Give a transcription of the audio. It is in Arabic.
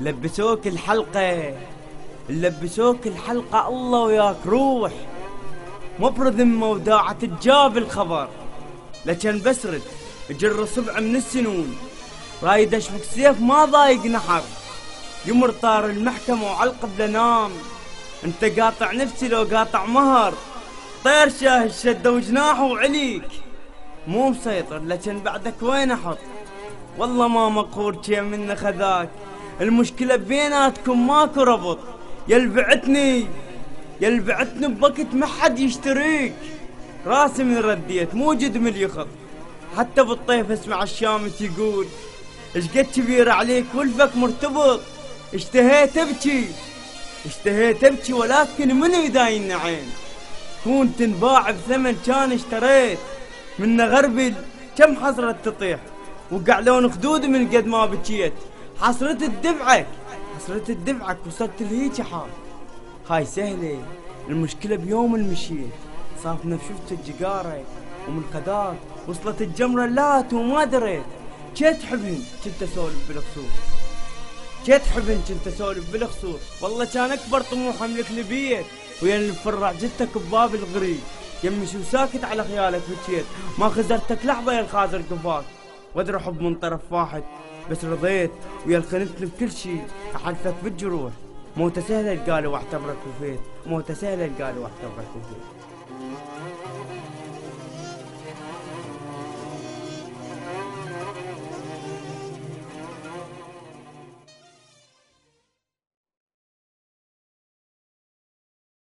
لبسوك الحلقة، لبسوك الحلقة، الله وياك روح. مبرد وداعة تجاب الخبر، لكن بسرد جر صبع من السنون، رايد اشفك سيف ما ضايق نحر، يمر طار المحكمة وعلقه بلا نام. انت قاطع نفسي لو قاطع مهر، طير شاه الشدة وجناحه وعليك. مو مسيطر لكن بعدك وين احط، والله ما مقهور شي من خذاك. المشكلة بيناتكم ماكو ربط، يلبعتني بوقت ما حد يشتريك. راسي من رديت مو جد من يخط، حتى بالطيف اسمع الشامت يقول ايش قد كبير عليك ولفك مرتبط. اشتهيت ابكي ولكن منو يداين عين، كون تنباع بثمن كان اشتريت. من غربل كم حسرة تطيح، وقع لون خدود من قد ما بكيت. حسرة الدفعك وصلت لهيك حال. هاي سهلة المشكلة بيوم المشيت، صافنا شفت الجقارة ومن خذاك وصلت الجمرة لات وما دريت. جيت تحبهن كنت اسولف بالخصوص، والله كان اكبر طموح املك لبيت، ويا الفرع جتك بباب الغريب. يمي شو ساكت على خيالك بكيت، ما خزرتك لحظة يا الخازر قفاك. وادري حب من طرف واحد بس رضيت، ويا الخنتني بكل شي احلفك بالجروح. موتة سهلة القالوا واعتبرك وفيت.